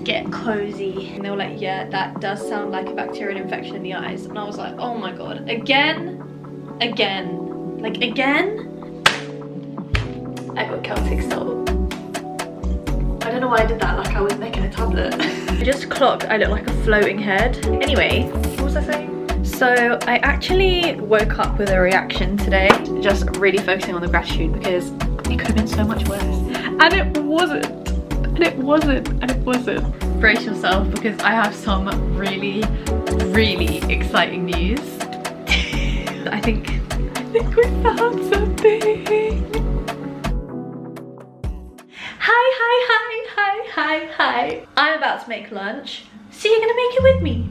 get cozy. And they were like, yeah, that does sound like a bacterial infection in the eyes. And I was like, oh my god, again, like again. I got Celtic salt. I don't know why I did that, like I was making a tablet. I just clocked I look like a floating head. Anyway, what was I saying? So I actually woke up with a reaction today, just really focusing on the gratitude because it could have been so much worse. And it wasn't. And it wasn't. And it wasn't. Brace yourself because I have some really, really exciting news. I think we found something. Hi. I'm about to make lunch, so you're gonna make it with me.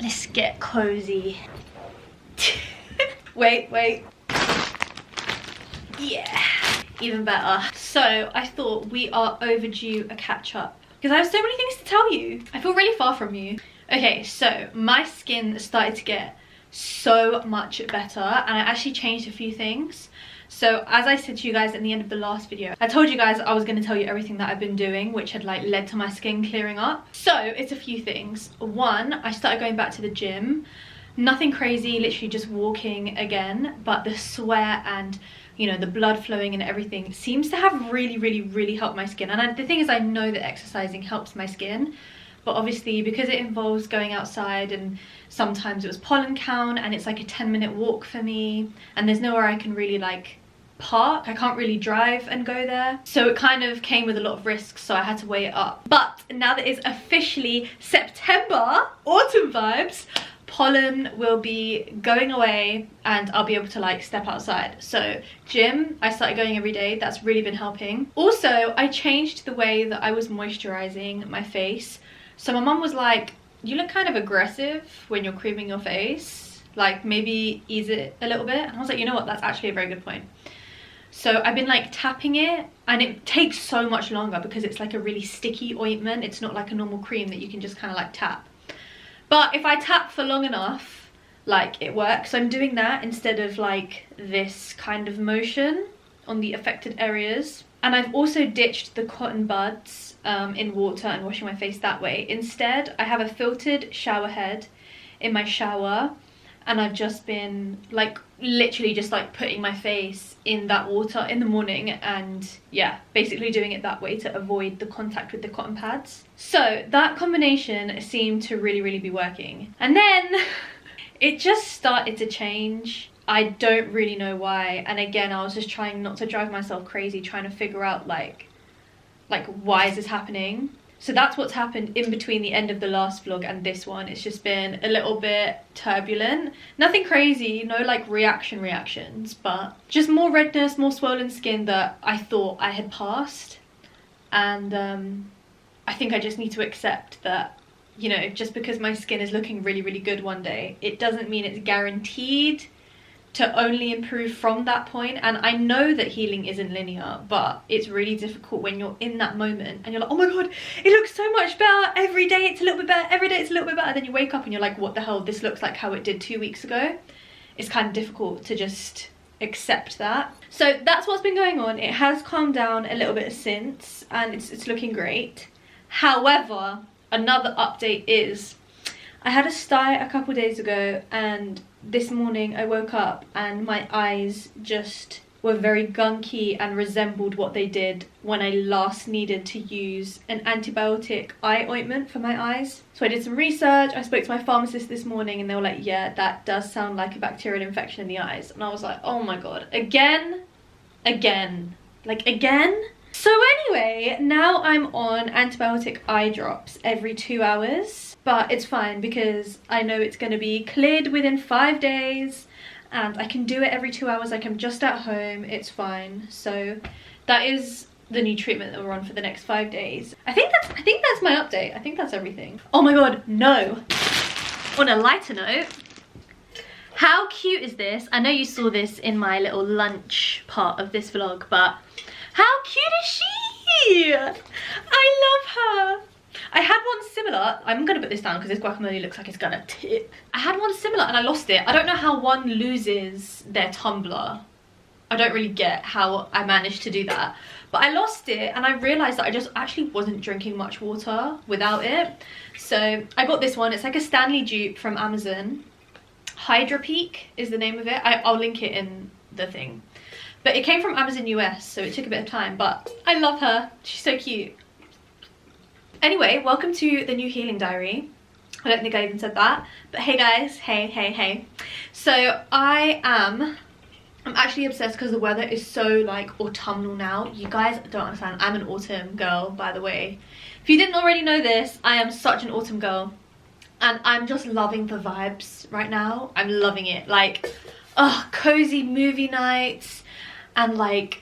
Let's get cozy. Wait. Yeah, even better. So I thought we are overdue a catch up because I have so many things to tell you. I feel really far from you. Okay, so my skin started to get so much better and I actually changed a few things. So as I said to you guys at the end of the last video, I told you guys I was going to tell you everything that I've been doing which had like led to my skin clearing up. So it's a few things. One, I started going back to the gym. Nothing crazy, literally just walking again, but the sweat and you know the blood flowing and everything seems to have really helped my skin. And the thing is, I know that exercising helps my skin, but obviously because it involves going outside and sometimes it was pollen count and it's like a 10-minute walk for me and there's nowhere I can really like park. I can't really drive and go there, so it kind of came with a lot of risks, so I had to weigh it up. But now that it's officially September, autumn vibes, pollen will be going away and I'll be able to like step outside. So gym, I started going every day. That's really been helping. Also, I changed the way that I was moisturizing my face. So my mum was like, you look kind of aggressive when you're creaming your face, like maybe ease it a little bit. And I was like, you know what, that's actually a very good point. So I've been like tapping it and it takes so much longer because it's like a really sticky ointment. It's not like a normal cream that you can just kind of like tap. But if I tap for long enough, like it works. So I'm doing that instead of like this kind of motion on the affected areas. And I've also ditched the cotton buds in water and washing my face that way. Instead, I have a filtered shower head in my shower and I've just been like literally just like putting my face in that water in the morning and yeah, basically doing it that way to avoid the contact with the cotton pads. So that combination seemed to really be working. And then it just started to change. I don't really know why. And again, I was just trying not to drive myself crazy, trying to figure out like why is this happening? So that's what's happened in between the end of the last vlog and this one. It's just been a little bit turbulent. Nothing crazy, no like reactions, but just more redness, more swollen skin that I thought I had passed. And I think I just need to accept that, you know, just because my skin is looking really good one day, it doesn't mean it's guaranteed to only improve from that point. And I know that healing isn't linear, but it's really difficult when you're in that moment and you're like, oh my god, it looks so much better, every day it's a little bit better, every day it's a little bit better. Then you wake up and you're like, what the hell, this looks like how it did 2 weeks ago. It's kind of difficult to just accept that. So that's what's been going on. It has calmed down a little bit since and it's looking great. However, another update is I had a sty a couple days ago and this morning I woke up and my eyes just were very gunky and resembled what they did when I last needed to use an antibiotic eye ointment for my eyes. So I did some research, I spoke to my pharmacist this morning and they were like, yeah, that does sound like a bacterial infection in the eyes. And I was like, oh my god, again, like again. So anyway, now I'm on antibiotic eye drops every 2 hours, but it's fine because I know it's going to be cleared within 5 days and I can do it every 2 hours. Like, I'm just at home, it's fine. So that is the new treatment that we're on for the next 5 days. I think that's my update. I think that's everything. Oh my god, no. On a lighter note, how cute is this? I know you saw this in my little lunch part of this vlog, but how cute is she? I love her. I had one similar. I'm gonna put this down because this guacamole looks like it's gonna tip. I had one similar and I lost it. I don't know how one loses their tumbler. I don't really get how I managed to do that. But I lost it and I realised that I just actually wasn't drinking much water without it. So I got this one. It's like a Stanley dupe from Amazon. Hydra Peak is the name of it. I'll link it in the thing. But it came from Amazon US, so it took a bit of time, but I love her. She's so cute. Anyway, welcome to the new healing diary. I don't think I even said that, but hey guys, hey. So I'm actually obsessed because the weather is so like autumnal now. You guys don't understand. I'm an autumn girl, by the way. If you didn't already know this, I am such an autumn girl. And I'm just loving the vibes right now. I'm loving it. Like, cozy movie nights. And like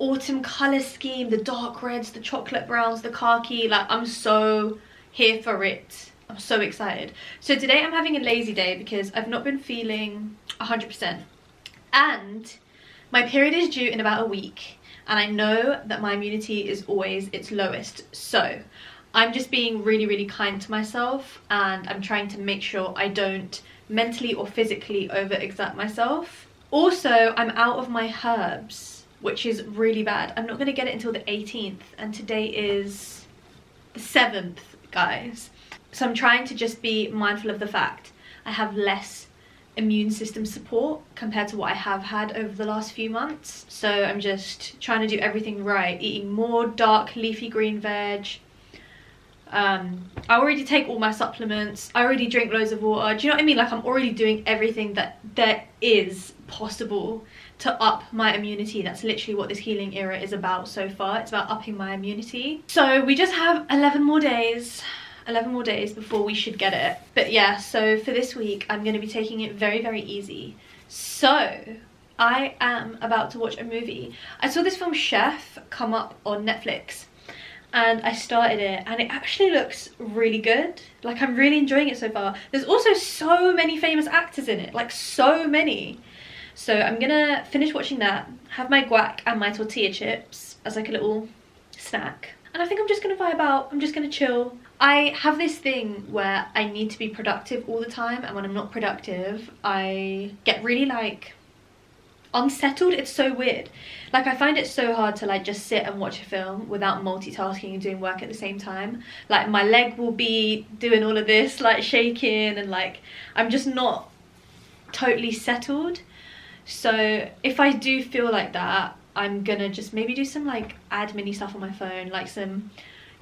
autumn color scheme, the dark reds, the chocolate browns, the khaki. Like, I'm so here for it. I'm so excited. So today I'm having a lazy day because I've not been feeling 100%. And my period is due in about a week. And I know that my immunity is always its lowest. So I'm just being really kind to myself. And I'm trying to make sure I don't mentally or physically overexert myself. Also, I'm out of my herbs, which is really bad. I'm not going to get it until the 18th, and today is the 7th, guys. So I'm trying to just be mindful of the fact I have less immune system support compared to what I have had over the last few months. So I'm just trying to do everything right, eating more dark leafy green veg. I already take all my supplements. I already drink loads of water. Do you know what I mean? Like, I'm already doing everything that there is possible to up my immunity. That's literally what this healing era is about so far. It's about upping my immunity. So we just have 11 more days before we should get it. But yeah, so for this week I'm going to be taking it very easy. So I am about to watch a movie. I saw this film Chef come up on Netflix and I started it and it actually looks really good. Like, I'm really enjoying it so far. There's also so many famous actors in it, like so many. So I'm gonna finish watching that, have my guac and my tortilla chips as like a little snack. And I think I'm just gonna vibe out, I'm just gonna chill. I have this thing where I need to be productive all the time, and when I'm not productive, I get really like unsettled. It's so weird. Like, I find it so hard to like just sit and watch a film without multitasking and doing work at the same time. Like, my leg will be doing all of this, like shaking, and like I'm just not totally settled. So if I do feel like that, I'm gonna just maybe do some like admin-y stuff on my phone, like some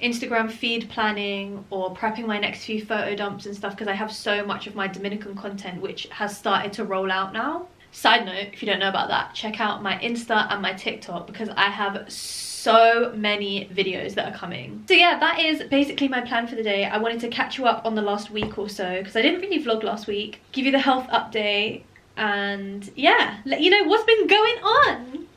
Instagram feed planning or prepping my next few photo dumps and stuff, because I have so much of my Dominican content which has started to roll out now. Side note, if you don't know about that, check out my Insta and my TikTok because I have so many videos that are coming. So yeah, that is basically my plan for the day. I wanted to catch you up on the last week or so because I didn't really vlog last week, give you the health update, and yeah, let you know what's been going on.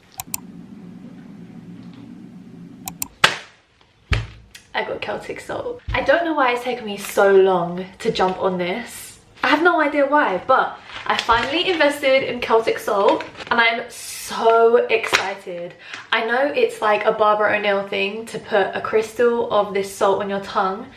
I got Celtic Salt. I don't know why it's taken me so long to jump on this. I have no idea why, but I finally invested in Celtic Salt and I'm so excited. I know it's like a Barbara O'Neill thing to put a crystal of this salt on your tongue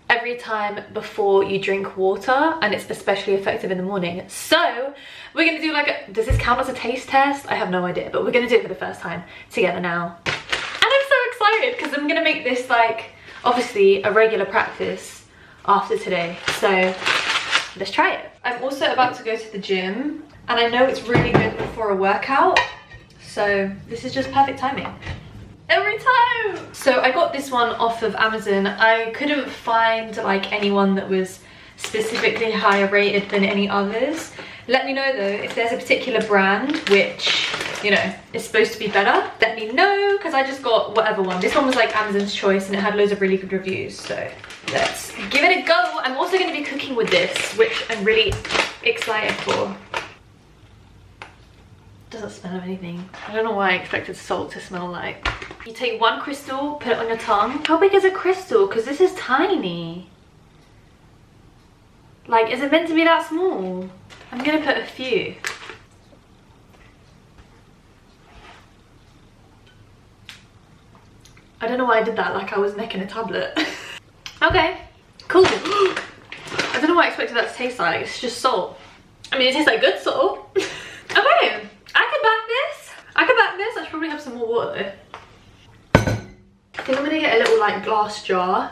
every time before you drink water, and it's especially effective in the morning. So we're gonna do like does this count as a taste test? I have no idea, but we're gonna do it for the first time together now. And I'm so excited because I'm gonna make this like obviously a regular practice after today. So let's try it. I'm also about to go to the gym and I know it's really good before a workout, so this is just perfect timing. Every time! So I got this one off of Amazon. I couldn't find like anyone that was specifically higher rated than any others. Let me know though if there's a particular brand which you know, it's supposed to be better, let me know, because I just got whatever one. This one was like Amazon's choice and it had loads of really good reviews, so let's give it a go. I'm also going to be cooking with this, which I'm really excited for. Doesn't smell of anything. I don't know why I expected salt to smell like. You take one crystal, put it on your tongue. How big is a crystal? Because this is tiny. Like, is it meant to be that small? I'm gonna put a few. I don't know why I did that, like I was necking a tablet. Okay, cool. I don't know what I expected that to taste like. It's just salt. I mean, it tastes like good salt. Okay. I could back this. I could back this. I should probably have some more water though. I think I'm gonna get a little like glass jar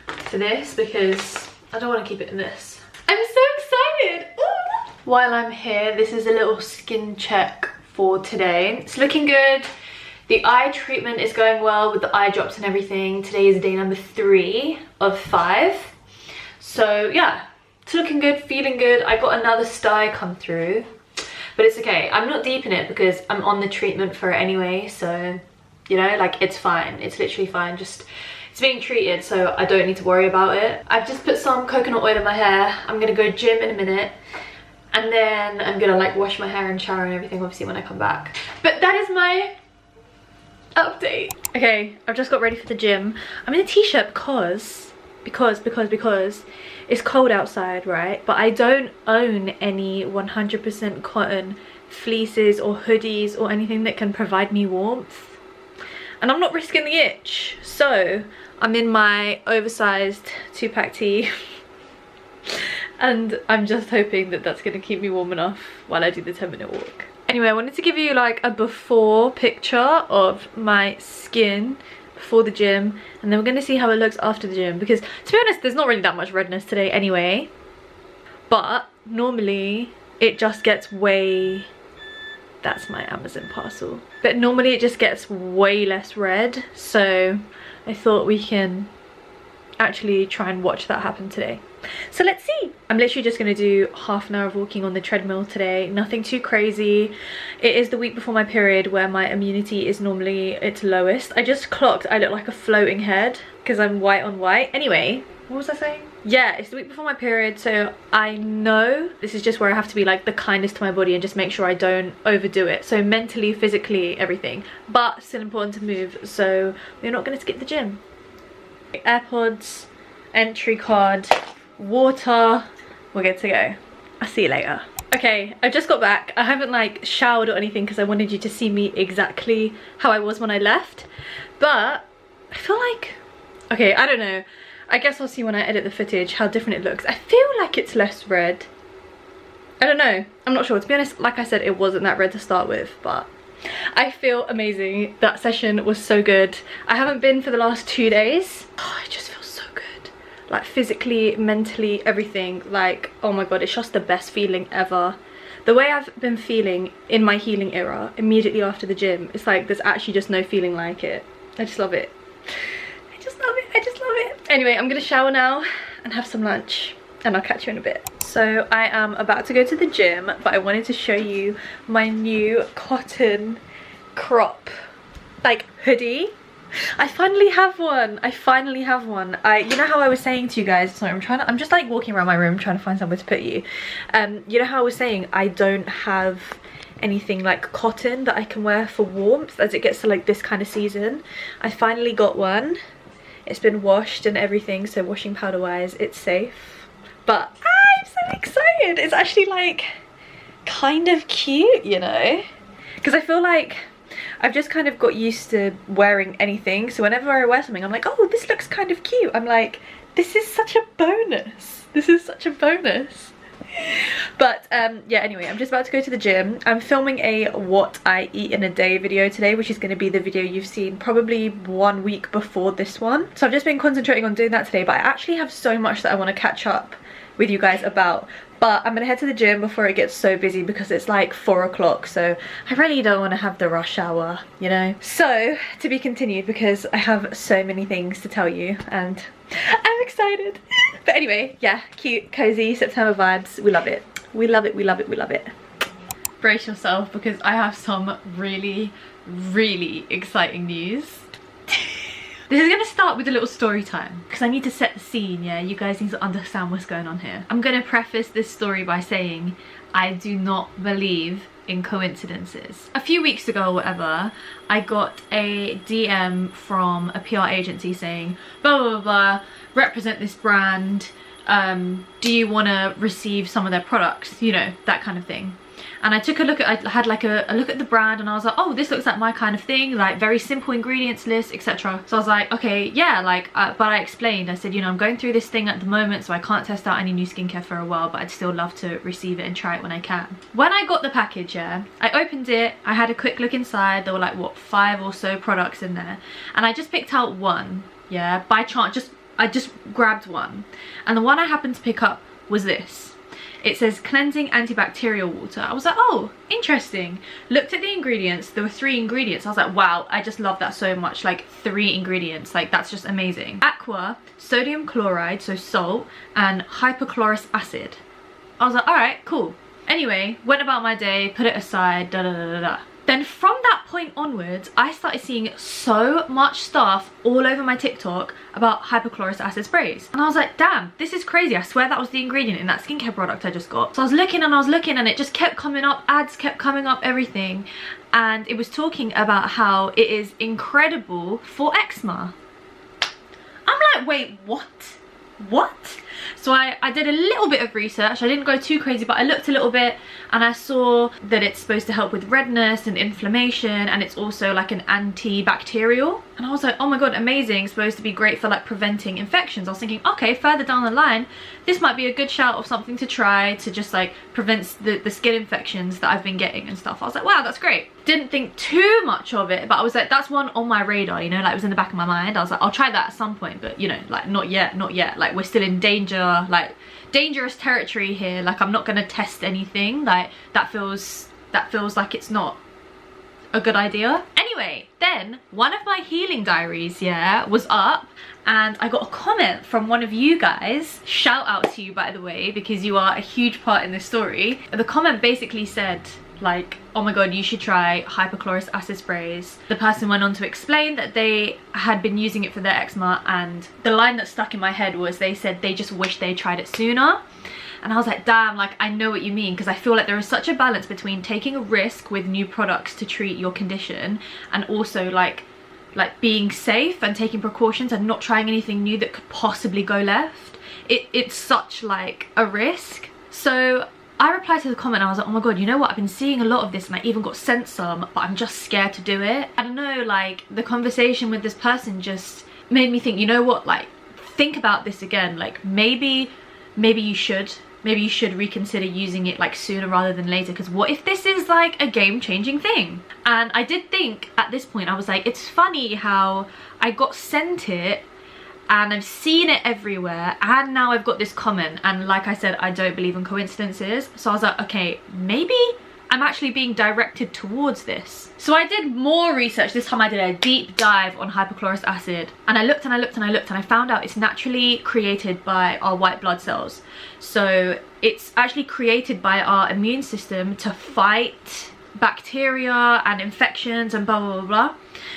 for this because I don't want to keep it in this. I'm so excited. Ooh. While I'm here, this is a little skin check for today. It's looking good. The eye treatment is going well with the eye drops and everything. Today is day number 3 of 5. So yeah, it's looking good, feeling good. I got another sty come through. But it's okay. I'm not deep in it because I'm on the treatment for it anyway. So, you know, like it's fine. It's literally fine. Just, it's being treated, so I don't need to worry about it. I've just put some coconut oil in my hair. I'm gonna go gym in a minute. And then I'm gonna like wash my hair and shower and everything obviously when I come back. But that is my update. Okay, I've just got ready for the gym. I'm in a t-shirt because it's cold outside, right? But I don't own any 100% cotton fleeces or hoodies or anything that can provide me warmth. And I'm not risking the itch. So I'm in my oversized 2-pack tee. And I'm just hoping that that's going to keep me warm enough while I do the 10-minute walk. Anyway, I wanted to give you like a before picture of my skin before the gym, and then we're going to see how it looks after the gym, because to be honest there's not really that much redness today anyway, but normally it just gets way, that's my Amazon parcel, but normally it just gets way less red, so I thought we can actually try and watch that happen today. So let's see. I'm literally just going to do half an hour of walking on the treadmill today. Nothing too crazy. It is the week before my period where my immunity is normally its lowest. I just clocked I look like a floating head because I'm white on white. Anyway, what was I saying? Yeah, it's the week before my period, so I know this is just where I have to be like the kindest to my body and just make sure I don't overdo it. So mentally, physically, everything. But still important to move, so we're not going to skip the gym. AirPods, entry card, water, we're good to go. I'll see you later. Okay, I just got back. I haven't like showered or anything because I wanted you to see me exactly how I was when I left, but I feel like, okay, I don't know, I guess I'll see when I edit the footage how different it looks. I feel like it's less red. I don't know, I'm not sure. To be honest, like I said, it wasn't that red to start with, but I feel amazing. That session was so good. I haven't been for the last 2 days. Oh, I just feel so good. Like physically, mentally, everything. Like, oh my god, it's just the best feeling ever. The way I've been feeling in my healing era immediately after the gym, it's like there's actually just no feeling like it. I just love it. I just love it. I just love it. Anyway, I'm gonna shower now and have some lunch, and I'll catch you in a bit. So I am about to go to the gym, but I wanted to show you my new cotton crop like hoodie. I finally have one. I finally have one. You know how I was saying to you guys, sorry, I'm just like walking around my room trying to find somewhere to put you. You know how I was saying I don't have anything like cotton that I can wear for warmth as it gets to like this kind of season. I finally got one. It's been washed and everything, so washing powder wise it's safe. But I'm so excited. It's actually like kind of cute, you know, because I feel like I've just kind of got used to wearing anything, so whenever I wear something I'm like, oh, this looks kind of cute. I'm like, this is such a bonus. This is such a bonus. But yeah, anyway, I'm just about to go to the gym. I'm filming a what I eat in a day video today, which is going to be the video you've seen probably 1 week before this one. So I've just been concentrating on doing that today, but I actually have so much that I want to catch up with you guys about. But I'm gonna head to the gym before it gets so busy because it's like 4 o'clock, so I really don't want to have the rush hour, you know. So to be continued because I have so many things to tell you and I'm excited. But anyway, yeah, cute, cozy September vibes. We love it. We love it. We love it. We love it. brace yourself because I have some really exciting news. This is gonna start with a little story time because I need to set the scene. Yeah, you guys need to understand what's going on here. I'm gonna preface this story by saying I do not believe in coincidences. A few weeks ago or whatever, I got a DM from a PR agency saying blah blah blah, blah, represent this brand, do you want to receive some of their products, you know, that kind of thing. And I took a look at, I had like a look at the brand and I was like, oh, this looks like my kind of thing, like very simple ingredients list, etc. So I was like, okay, yeah, like, but I explained, I said, you know, I'm going through this thing at the moment, so I can't test out any new skincare for a while, but I'd still love to receive it and try it when I can. When I got the package, yeah, I opened it, I had a quick look inside, there were like, what, 5 or so products in there. And I just picked out one, yeah, by chance, I just grabbed one. And the one I happened to pick up was this. It says cleansing antibacterial water. I was like, oh, interesting. Looked at the ingredients, there were 3 ingredients. I was like, wow, I just love that so much. Like 3 ingredients, like that's just amazing. Aqua, sodium chloride, so salt, and hypochlorous acid. I was like, all right, cool. Anyway, went about my day, put it aside, da da da da da. Then from that point onwards, I started seeing so much stuff all over my TikTok about hypochlorous acid sprays. And I was like, damn, this is crazy. I swear that was the ingredient in that skincare product I just got. So I was looking and it just kept coming up, ads kept coming up, everything. And it was talking about how it is incredible for eczema. I'm like, wait, what? What? So I did a little bit of research. I didn't go too crazy, but I looked a little bit and I saw that it's supposed to help with redness and inflammation, and it's also like an antibacterial. And I was like, oh my god, amazing, supposed to be great for like preventing infections. I was thinking, okay, further down the line, this might be a good shout of something to try to just like prevent the skin infections that I've been getting and stuff. I was like, wow, that's great. Didn't think too much of it, but I was like, that's one on my radar, you know, like it was in the back of my mind. I was like, I'll try that at some point, but you know, like not yet, like we're still in danger, like dangerous territory here. Like I'm not gonna test anything, like that feels like it's not a good idea. Anyway, then one of my healing diaries, yeah, was up and I got a comment from one of you guys. Shout out to you, by the way, because you are a huge part in this story. The comment basically said like, oh my god, you should try hypochlorous acid sprays. The person went on to explain that they had been using it for their eczema, and the line that stuck in my head was they said they just wish they tried it sooner. And I was like, damn, like I know what you mean, because I feel like there is such a balance between taking a risk with new products to treat your condition and also like being safe and taking precautions and not trying anything new that could possibly go left. It's such like a risk. So I replied to the comment and I was like, oh my god, you know what, I've been seeing a lot of this and I even got sent some, but I'm just scared to do it. I don't know, like the conversation with this person just made me think, you know what, like think about this again. Like maybe you should reconsider using it like sooner rather than later, because what if this is like a game-changing thing? And I did think at this point, I was like, it's funny how I got sent it and I've seen it everywhere, and now I've got this comment, and like I said, I don't believe in coincidences. So I was like, okay, maybe I'm actually being directed towards this. So I did more research. This time I did a deep dive on hypochlorous acid, and I looked and I looked and I looked and I found out it's naturally created by our white blood cells. So it's actually created by our immune system to fight bacteria and infections and blah blah blah blah.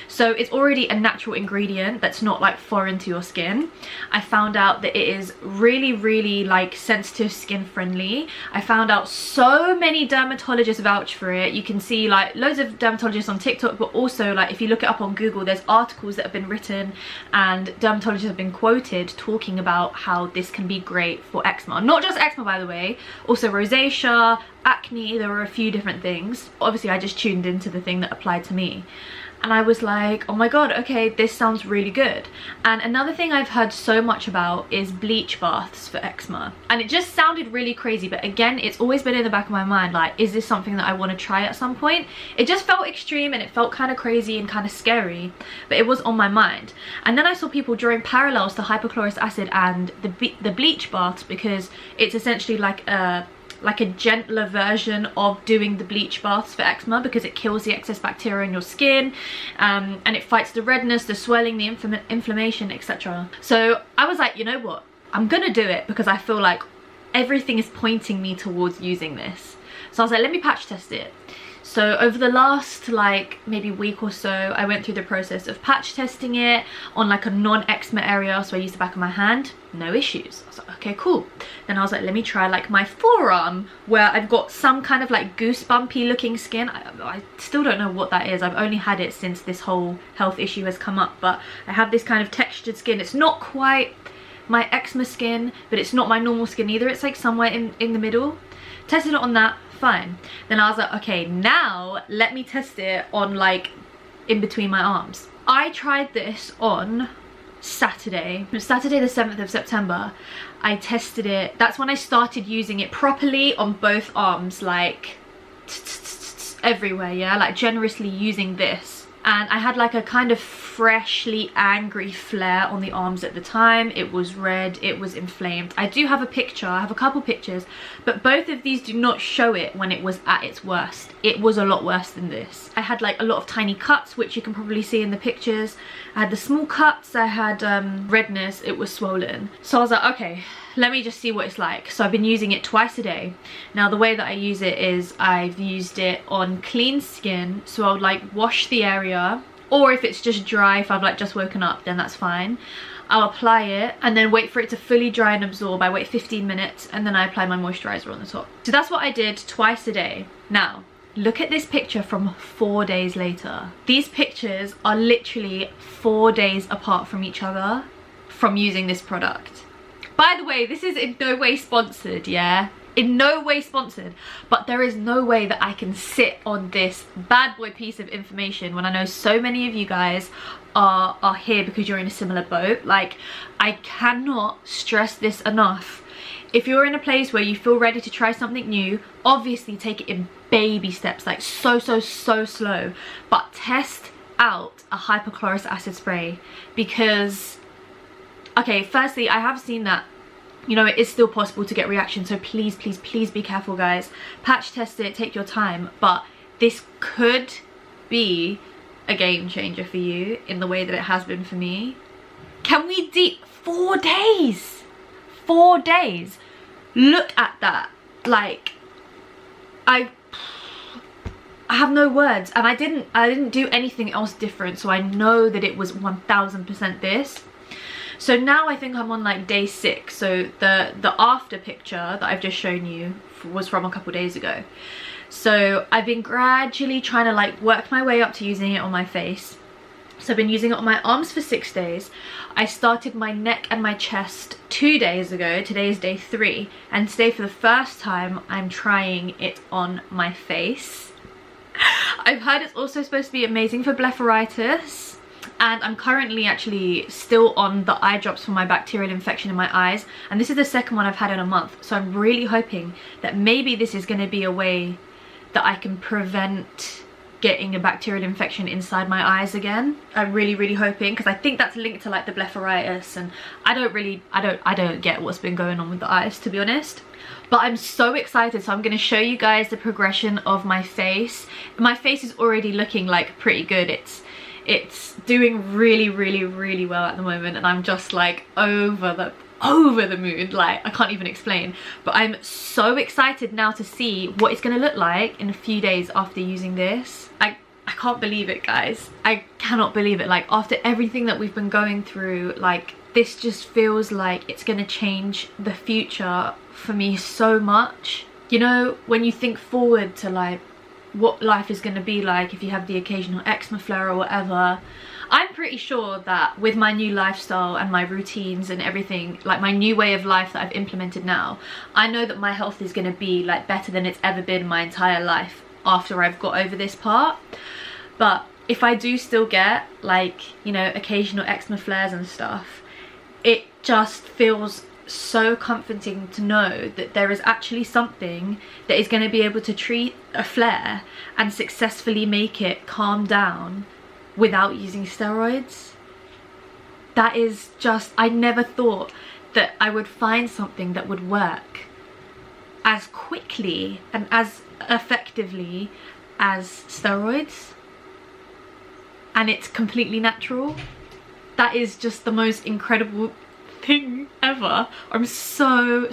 So it's already a natural ingredient that's not like foreign to your skin. I found out that it is really like sensitive skin friendly. I found out so many dermatologists vouch for it. You can see like loads of dermatologists on TikTok, but also like if you look it up on Google, there's articles that have been written and dermatologists have been quoted talking about how this can be great for eczema. Not just eczema, by the way, also rosacea, acne. There were a few different things. Obviously I just tuned into the thing that applied to me. And I was like, oh my god, okay, this sounds really good. And another thing I've heard so much about is bleach baths for eczema. And it just sounded really crazy, but again, it's always been in the back of my mind, like, is this something that I want to try at some point? It just felt extreme and it felt kind of crazy and kind of scary, but it was on my mind. And then I saw people drawing parallels to hypochlorous acid and the bleach baths, because it's essentially like a gentler version of doing the bleach baths for eczema, because it kills the excess bacteria in your skin, and it fights the redness, the swelling, the inflammation, etc. So I was like, you know what, I'm gonna do it, because I feel like everything is pointing me towards using this. So I was like, let me patch test it. So over the last like maybe week or so, I went through the process of patch testing it on like a non-eczema area. So I used the back of my hand, no issues. I was like, okay, cool. Then I was like, let me try like my forearm where I've got some kind of like goosebumpy looking skin. I still don't know what that is. I've only had it since this whole health issue has come up, but I have this kind of textured skin. It's not quite my eczema skin, but it's not my normal skin either. It's like somewhere in the middle. Tested it on that, fine. Then I was like, okay, now let me test it on like in between my arms. I tried this on Saturday. It was Saturday the 7th of September. I tested it. That's when I started using it properly on both arms, like everywhere, yeah, like generously using this. And I had like a kind of freshly angry flare on the arms at the time. It was red, it was inflamed. I do have a picture, I have a couple pictures, but both of these do not show it when it was at its worst. It was a lot worse than this. I had like a lot of tiny cuts, which you can probably see in the pictures. I had the small cuts, I had redness, it was swollen. So I was like, okay, let me just see what it's like. So I've been using it twice a day. Now the way that I use it is I've used it on clean skin. So I would like wash the area, or if it's just dry, if I've like just woken up, then that's fine. I'll apply it and then wait for it to fully dry and absorb. I wait 15 minutes and then I apply my moisturizer on the top. So that's what I did twice a day. Now, look at this picture from 4 days later. These pictures are literally 4 days apart from each other from using this product. By the way, this is in no way sponsored, yeah? In no way sponsored, but there is no way that I can sit on this bad boy piece of information when I know so many of you guys are here because you're in a similar boat. Like, I cannot stress this enough. If you're in a place where you feel ready to try something new, obviously take it in baby steps, like so slow, but test out a hypochlorous acid spray because, okay, firstly, I have seen that, you know, it is still possible to get reaction, so please be careful, guys. Patch test it, take your time, but this could be a game changer for you in the way that it has been for me. Can we 4 days? 4 days. Look at that. Like, I have no words, and I didn't do anything else different, so I know that it was 1000% this. So now I think I'm on like day 6. So the after picture that I've just shown you was from a couple days ago. So I've been gradually trying to like work my way up to using it on my face. So I've been using it on my arms for 6 days. I started my neck and my chest 2 days ago. Today is day 3. And today for the first time I'm trying it on my face. I've heard it's also supposed to be amazing for blepharitis. And I'm currently actually still on the eye drops for my bacterial infection in my eyes, and this is the second one I've had in a month. So I'm really hoping that maybe this is going to be a way that I can prevent getting a bacterial infection inside my eyes again. I'm really hoping, because I think that's linked to like the blepharitis, and I don't get what's been going on with the eyes, to be honest. But I'm so excited, so I'm going to show you guys the progression of my face. My face is already looking like pretty good. It's doing really well at the moment, and I'm just like over the moon. Like, I can't even explain, but I'm so excited now to see what it's gonna look like in a few days after using this. I can't believe it, guys. I cannot believe it. Like, after everything that we've been going through, like, this just feels like it's gonna change the future for me so much. You know, when you think forward to like what life is going to be like if you have the occasional eczema flare or whatever, I'm pretty sure that with my new lifestyle and my routines and everything, like my new way of life that I've implemented now, I know that my health is going to be like better than it's ever been my entire life after I've got over this part. But if I do still get like, you know, occasional eczema flares and stuff, it just feels so comforting to know that there is actually something that is going to be able to treat a flare and successfully make it calm down without using steroids. That is just, I never thought that I would find something that would work as quickly and as effectively as steroids, and it's completely natural. That is just the most incredible thing ever. I'm so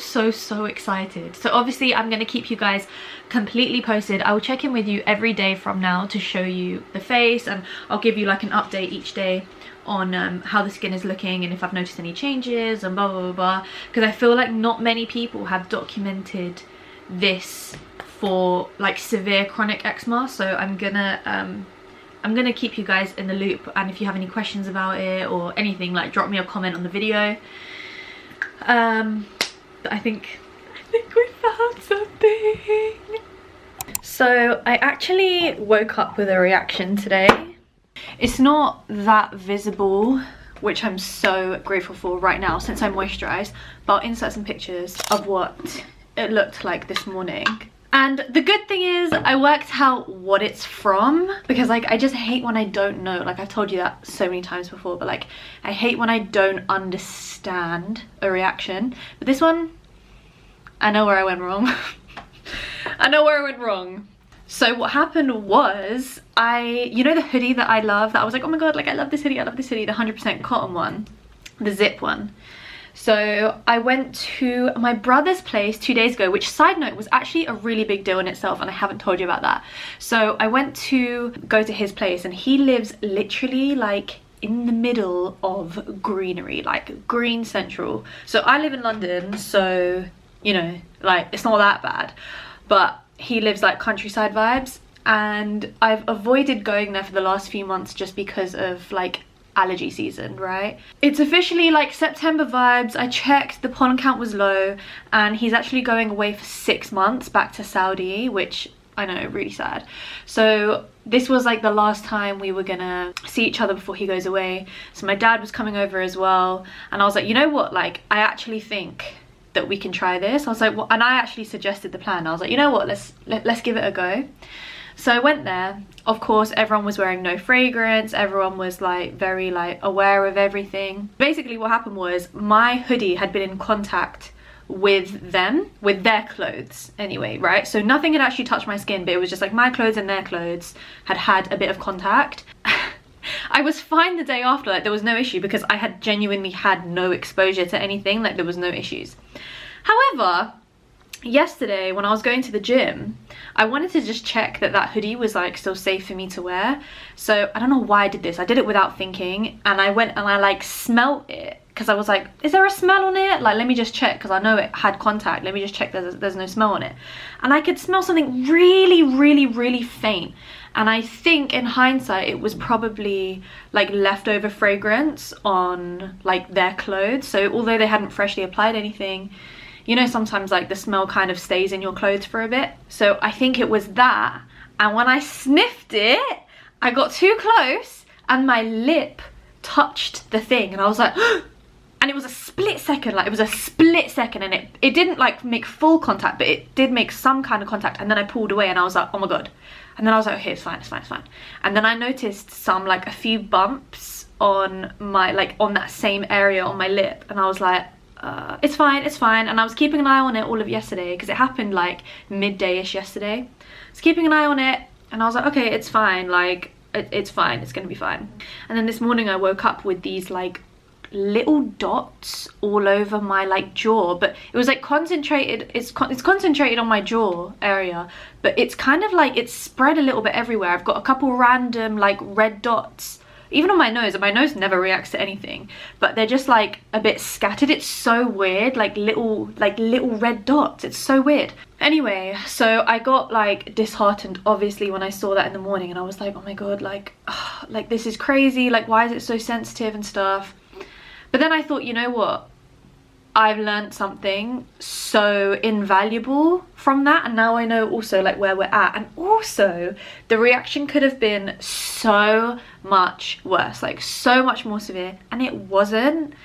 excited. So obviously I'm going to keep you guys completely posted. I will check in with you every day from now to show you the face, and I'll give you like an update each day on how the skin is looking and if I've noticed any changes and blah blah blah, because I feel like not many people have documented this for like severe chronic eczema. So I'm gonna keep you guys in the loop, and if you have any questions about it or anything, like drop me a comment on the video. But I think we found something. So I actually woke up with a reaction today. It's not that visible, which I'm so grateful for right now since I'm moisturized, but I'll insert some pictures of what it looked like this morning. And the good thing is I worked out what it's from, because like I just hate when I don't know. Like I've told you that so many times before, but like I hate when I don't understand a reaction. But this one, I know where I went wrong. I know where I went wrong. So what happened was, you know the hoodie that I love, that I was like, oh my god, like I love this hoodie, the 100% cotton one, the zip one. So I went to my brother's place 2 days ago, which, side note, was actually a really big deal in itself, and I haven't told you about that. So I went to go to his place, and he lives literally like in the middle of greenery, like green central. So I live in London, so you know, like it's not that bad, but he lives like countryside vibes, and I've avoided going there for the last few months just because of like allergy season, right? It's officially like September vibes. I checked, the pollen count was low, and he's actually going away for 6 months back to Saudi, which I know, really sad. So this was like the last time we were gonna see each other before he goes away. So my dad was coming over as well, and I was like, you know what, like I actually think that we can try this. I was like, well, and I actually suggested the plan. I was like, you know what, let's give it a go. So I went there. Of course, everyone was wearing no fragrance. Everyone was like very like aware of everything. Basically what happened was my hoodie had been in contact with them, with their clothes anyway, right? So nothing had actually touched my skin, but it was just like my clothes and their clothes had a bit of contact. I was fine the day after, like there was no issue, because I had genuinely had no exposure to anything, like there was no issues. However, yesterday when I was going to the gym, I wanted to just check that that hoodie was like still safe for me to wear. So I don't know why I did this. I did it without thinking, and I went and I like smelt it, because I was like, is there a smell on it? Like let me just check, because I know it had contact. Let me just check there's no smell on it. And I could smell something really faint. And I think in hindsight it was probably like leftover fragrance on like their clothes. So although they hadn't freshly applied anything, you know, sometimes like the smell kind of stays in your clothes for a bit. So I think it was that. And when I sniffed it, I got too close and my lip touched the thing, and I was like, and it was a split second, like it was a split second, and it didn't like make full contact, but it did make some kind of contact. And then I pulled away and I was like, oh my god. And then I was like, okay, it's fine. And then I noticed a few bumps on my, like on that same area on my lip, and I was like, it's fine. And I was keeping an eye on it all of yesterday, because it happened like midday-ish yesterday. I was keeping an eye on it, and I was like, okay, it's fine, like it's fine, it's gonna be fine. And then this morning I woke up with these like little dots all over my like jaw, but it was like concentrated, it's concentrated on my jaw area, but it's kind of like it's spread a little bit everywhere. I've got a couple random like red dots even on my nose, and my nose never reacts to anything, but they're just like a bit scattered. It's so weird, like little red dots. It's so weird. Anyway, so I got like disheartened obviously when I saw that in the morning, and I was like, oh my god, like this is crazy, like why is it so sensitive and stuff. But then I thought, you know what, I've learned something so invaluable from that, and now I know also like where we're at, and also the reaction could have been so much worse, like so much more severe, and it wasn't.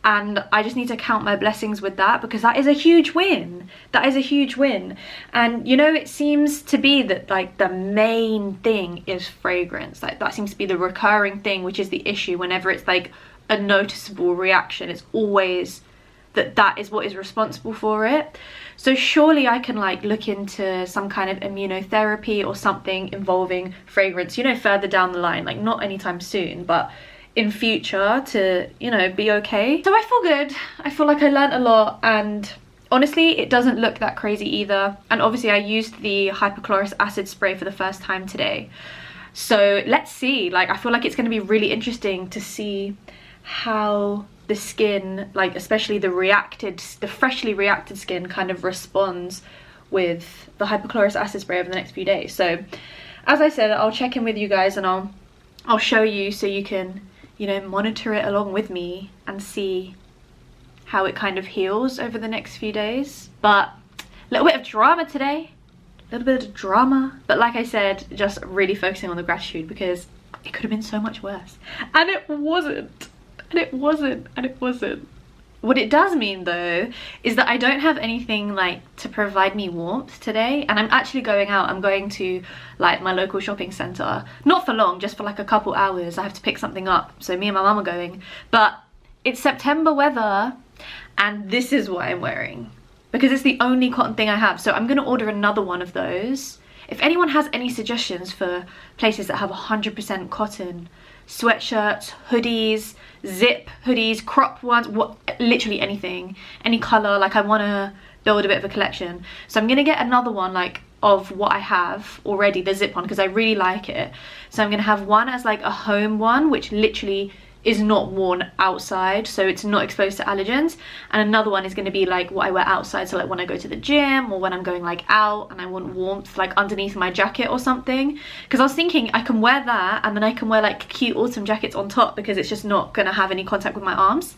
And I just need to count my blessings with that, because that is a huge win. That is a huge win. And you know, it seems to be that like the main thing is fragrance. Like that seems to be the recurring thing, which is the issue whenever it's like a noticeable reaction. It's always that is what is responsible for it. So surely I can like look into some kind of immunotherapy or something involving fragrance, you know, further down the line, like not anytime soon, but in future to, you know, be okay. So I feel good. I feel like I learned a lot, and honestly, it doesn't look that crazy either. And obviously I used the hypochlorous acid spray for the first time today. So let's see, like, I feel like it's going to be really interesting to see how the skin, like especially the freshly reacted skin, kind of responds with the hypochlorous acid spray over the next few days. So as I said, I'll check in with you guys and I'll show you so you can, you know, monitor it along with me and see how it kind of heals over the next few days. But a little bit of drama today, a little bit of drama, but like I said, just really focusing on the gratitude, because it could have been so much worse, and it wasn't, and it wasn't, and it wasn't. What it does mean though is that I don't have anything like to provide me warmth today, and I'm actually going out. I'm going to like my local shopping centre, not for long, just for like a couple hours. I have to pick something up, so me and my mum are going. But it's September weather, and this is what I'm wearing because it's the only cotton thing I have. So I'm gonna order another one of those. If anyone has any suggestions for places that have 100% cotton sweatshirts, hoodies, zip hoodies, crop ones, literally anything, any color, like I want to build a bit of a collection. So I'm gonna get another one like of what I have already, the zip one, because I really like it. So I'm gonna have one as like a home one, which literally is not worn outside, so it's not exposed to allergens, and another one is going to be like what I wear outside, so like when I go to the gym or when I'm going like out and I want warmth like underneath my jacket or something. Because I was thinking I can wear that and then I can wear like cute autumn jackets on top, because it's just not going to have any contact with my arms.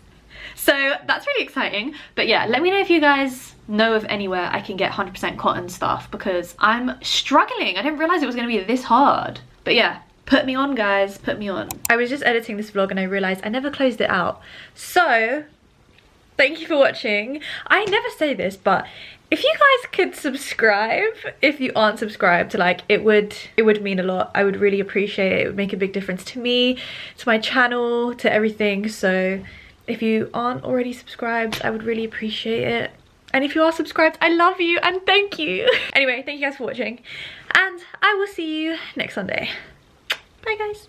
So that's really exciting. But yeah, let me know if you guys know of anywhere I can get 100% cotton stuff, because I'm struggling. I didn't realize it was going to be this hard. But yeah, put me on, guys, put me on. I was just editing this vlog and I realized I never closed it out. So thank you for watching. I never say this, but if you guys could subscribe, if you aren't subscribed, like it would mean a lot. I would really appreciate it. It would make a big difference to me, to my channel, to everything. So if you aren't already subscribed, I would really appreciate it. And if you are subscribed, I love you and thank you. Anyway, thank you guys for watching, and I will see you next Sunday. Bye guys.